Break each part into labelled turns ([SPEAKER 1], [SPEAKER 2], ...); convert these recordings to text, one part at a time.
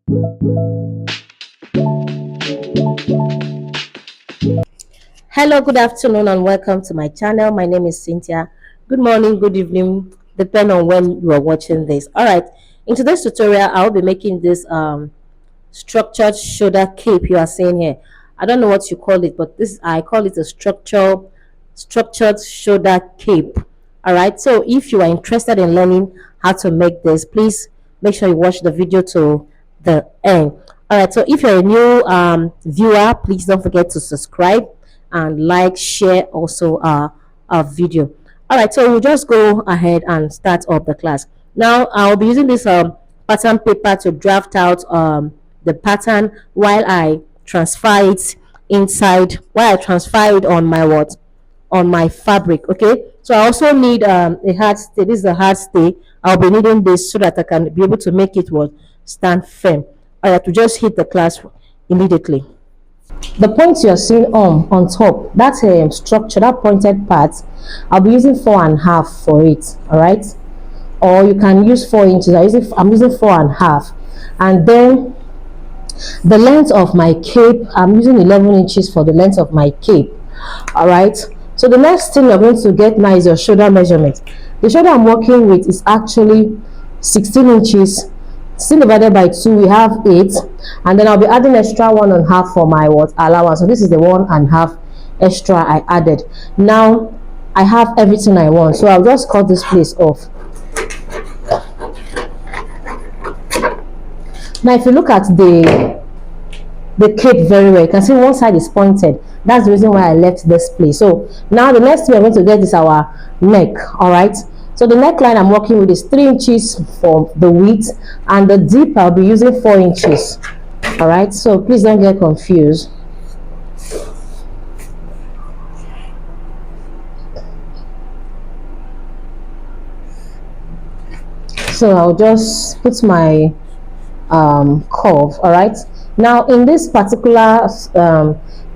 [SPEAKER 1] Hello, good afternoon, and welcome to my channel. My name is Cynthia. Good morning, good evening, depending on when you are watching this. All right, in today's tutorial, I'll be making this structured shoulder cape you are seeing here. I don't know what you call it, but this I call it a structured shoulder cape. All right, so if you are interested in learning how to make this, please make sure you watch the video to the end. All right, so if you're a new viewer, please don't forget to subscribe and like, share also our video. All right, so we'll just go ahead and start up the class. Now I'll be using this pattern paper to draft out the pattern while I transfer it on my what, on my fabric. Okay, so I also need a hard stay. This is a hard stay. I'll be needing this so that I can be able to make it what, stand firm. All right, to just hit the class immediately. The points you're seeing on top, that structure, that pointed part, I'll be using 4.5 for it. All right, or you can use 4 inches. I'm using 4.5, and then the length of my cape, I'm using 11 inches for the length of my cape. All right, so the next thing you're going to get now is your shoulder measurement. The shoulder I'm working with is actually 16 inches. 16 divided by 2, we have 8, and then I'll be adding extra 1.5 for my what, allowance. So this is the 1.5 extra I added. Now I have everything I want, so I'll just cut this place off. Now if you look at the cape very well, you can see one side is pointed. That's the reason why I left this place. So now the next thing we're going to get is our neck. All right, so the neckline I'm working with is 3 inches for the width, and the dip I'll be using 4 inches. All right, so please don't get confused. So I'll just put my curve. All right, now in this particular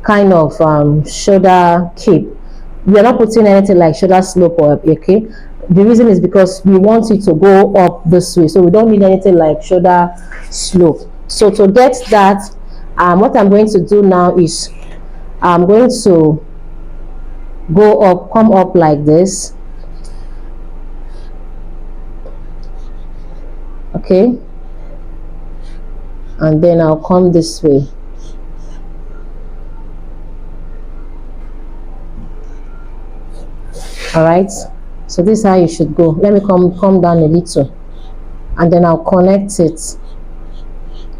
[SPEAKER 1] kind of shoulder cape, we are not putting anything like shoulder slope or okay. The reason is because we want it to go up this way, so we don't need anything like shoulder slope. So to get that, what I'm going to do now is I'm going to come up like this. Okay, and then I'll come this way. All right, so this is how you should go. Let me come down a little, and then I'll connect it.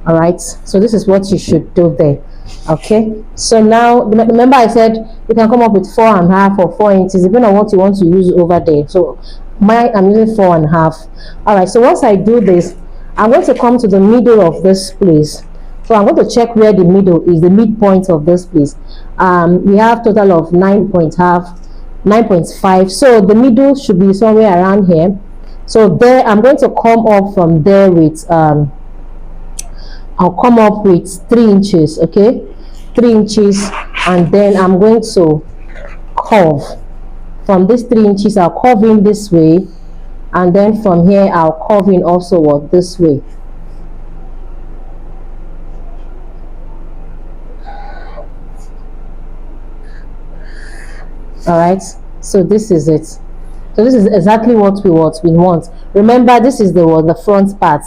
[SPEAKER 1] All right, so this is what you should do there. Okay, so now remember I said you can come up with 4.5 or 4 inches depending on what you want to use over there. So I'm using 4.5. All right, so once I do this, I'm going to come to the middle of this place. So I'm going to check where the middle is, the midpoint of this place. We have total of 9.5, so the middle should be somewhere around here. So there I'm going to come up from there with I'll come up with 3 inches. Okay, 3 inches, and then I'm going to curve from this 3 inches. I'll curve in this way, and then from here I'll curve in also what, this way. All right, so this is it. So this is exactly what we want. Remember, this is the front part.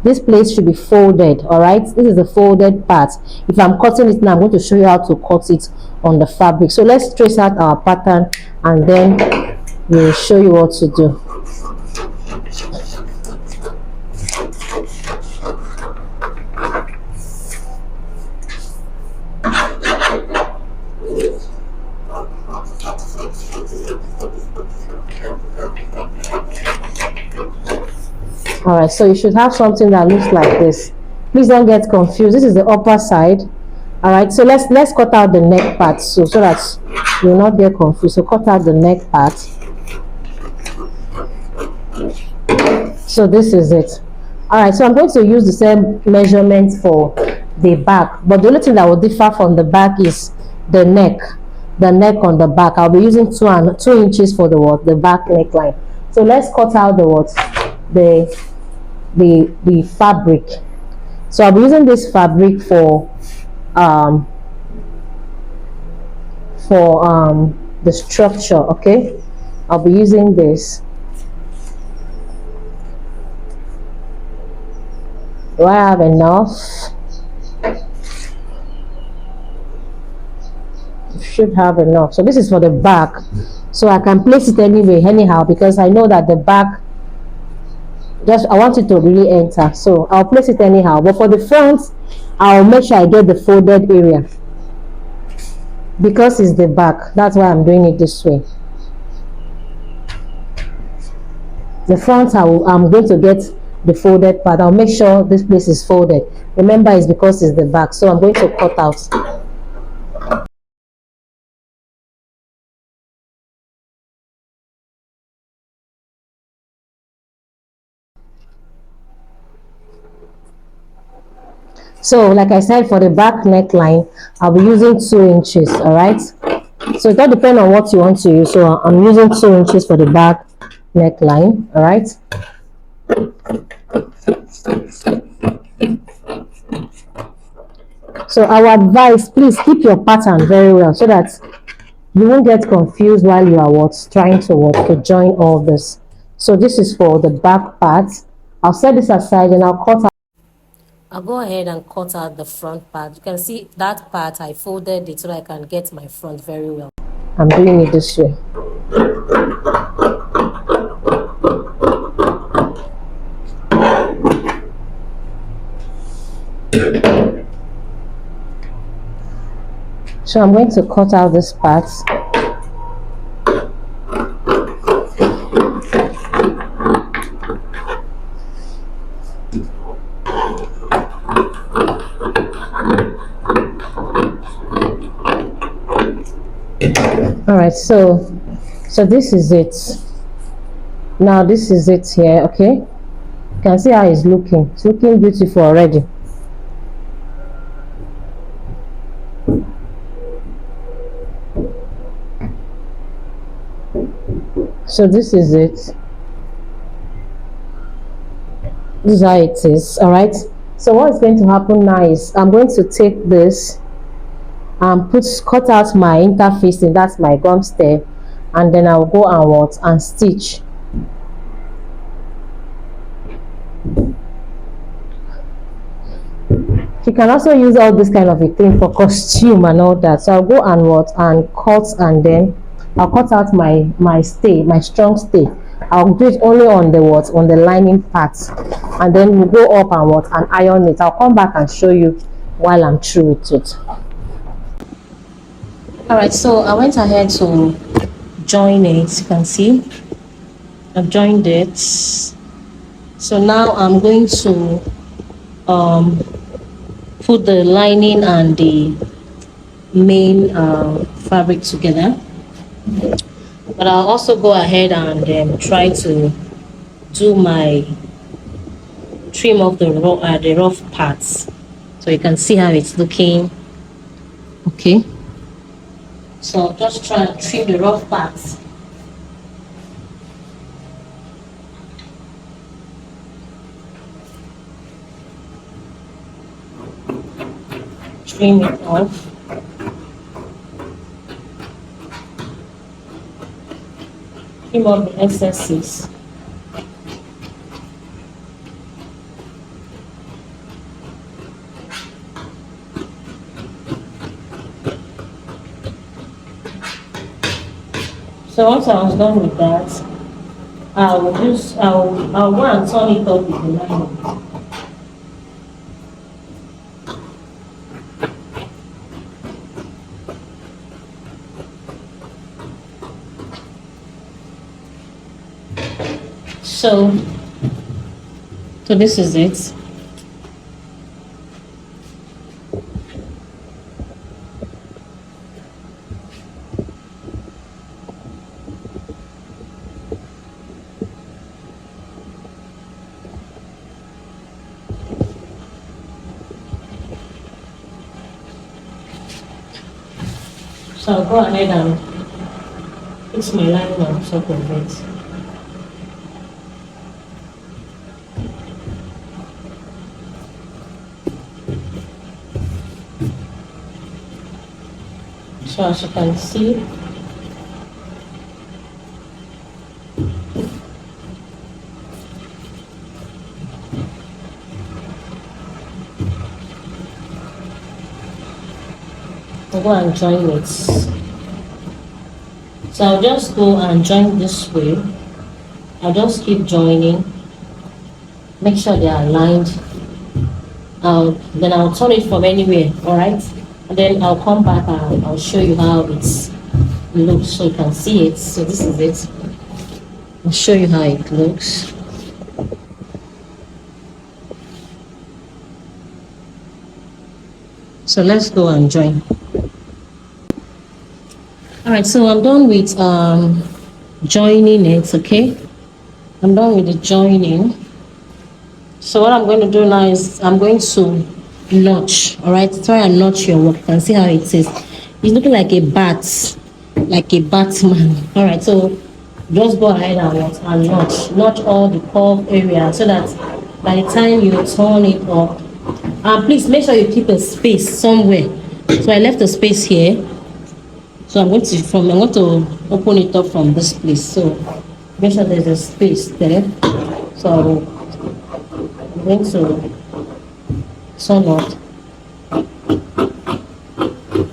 [SPEAKER 1] This place should be folded. All right, this is the folded part. If I'm cutting it now, I'm going to show you how to cut it on the fabric. So let's trace out our pattern, and then we'll show you what to do. All right, so you should have something that looks like this. Please don't get confused. This is the upper side. All right, so let's cut out the neck part so that you will not get confused. So cut out the neck part. So this is it. All right, so I'm going to use the same measurement for the back, but the only thing that will differ from the back is the neck on the back. I'll be using 2 inches for the back neckline. So let's cut out the fabric. So I'll be using this fabric um, for the structure. Okay, I'll be using this. Do I have enough? Should have enough. So this is for the back, so I can place it anyway anyhow, because I know that the back, just I want it to really enter, so I'll place it anyhow. But for the front, I'll make sure I get the folded area, because it's the back. That's why I'm doing it this way. The front, I'm going to get the folded part. I'll make sure this place is folded. Remember, it's because it's the back, so I'm going to cut out. So like I said, for the back neckline, I'll be using 2 inches. All right, so it all depends on what you want to use. So I'm using 2 inches for the back neckline. All right, so our advice, please keep your pattern very well, so that you won't get confused while you are trying to join all this. So this is for the back part. I'll set this aside and I'll go ahead and cut out the front part. You can see that part I folded it so I can get my front very well. I'm doing it this way. So I'm going to cut out this part. All right, so this is it. Now this is it here. Okay, you can see how it's looking. It's looking beautiful already. So this is it. This is how it is. All right, so what is going to happen now is I'm going to take this and cut out my interfacing, that's my gum step, and then I'll go and stitch. You can also use all this kind of a thing for costume and all that. So I'll go and cut, and then I'll cut out my strong stay. I'll do it only on the lining part, and then we'll go up and iron it. I'll come back and show you while I'm through with it. All right, so I went ahead to join it. You can see I've joined it. So now I'm going to put the lining and the main fabric together, but I'll also go ahead and try to do my trim of the rough parts, so you can see how it's looking. Okay, so just try to trim the rough parts. Trim it off. Trim off the excesses. So once I was done with that, I'll go and turn it up with the lining. So this is it. So I'll go ahead and fix my lining on top of it. So as you can see, I'll go and join it. So I'll just go and join this way. I'll just keep joining. Make sure they are aligned. Then I'll turn it from anywhere, alright? And then I'll come back and I'll show you how it looks so you can see it. So this is it. I'll show you how it looks. So let's go and join. Alright, so I'm done with joining it, okay? I'm done with the joining. So what I'm going to do now is I'm going to notch, alright? Try and notch your work. You can see how it is. It's looking like a bat, like a Batman. Alright, so just go ahead and notch all the curve area so that by the time you turn it up, and please make sure you keep a space somewhere. So I left a space here. So I'm going to open it up from this place. So make sure there's a space there. So I'm going to turn up.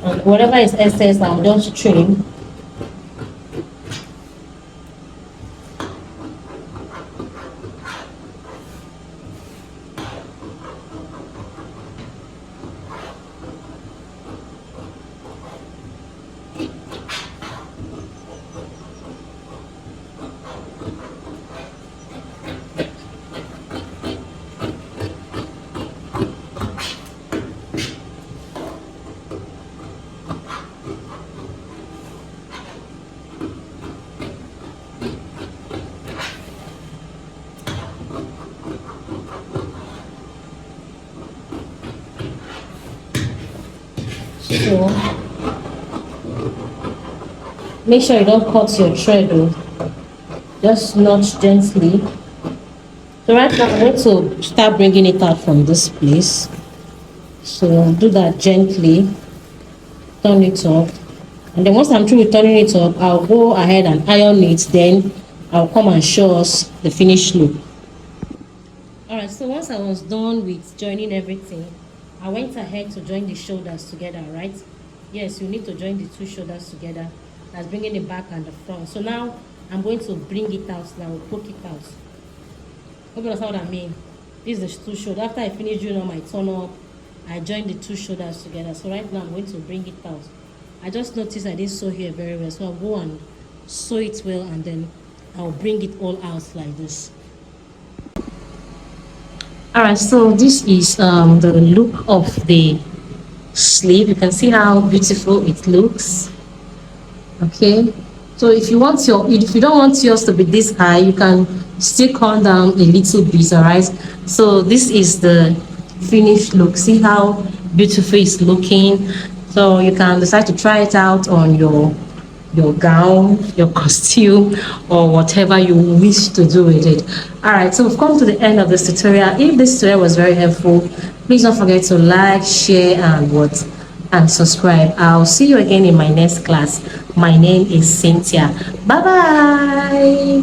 [SPEAKER 1] And whatever is excess, I'll just trim. So make sure you don't cut your thread though. Just notch gently. So right now I'm going to start bringing it out from this place. So do that gently. Turn it up. And then once I'm through with turning it up, I'll go ahead and iron it. Then I'll come and show us the finished look. Alright, so once I was done with joining everything, I went ahead to join the shoulders together, right? Yes, you need to join the two shoulders together. That's bringing the back and the front. So now I'm going to bring it out now, poke it out. Hope you understand what I mean. This is the two shoulders. After I finish doing all my turn up, I joined the two shoulders together. So right now I'm going to bring it out. I just noticed I didn't sew here very well. So I'll go and sew it well and then I'll bring it all out like this. Alright, so this is the look of the sleeve. You can see how beautiful it looks. Okay, so if you don't want yours to be this high, you can still come down a little bit. Alright, so this is the finished look. See how beautiful it's looking. So you can decide to try it out on your gown, your costume, or whatever you wish to do with it. Alright, so we've come to the end of this tutorial. If this tutorial was very helpful, please don't forget to like, share, and subscribe. I'll see you again in my next class. My name is Cynthia. Bye bye.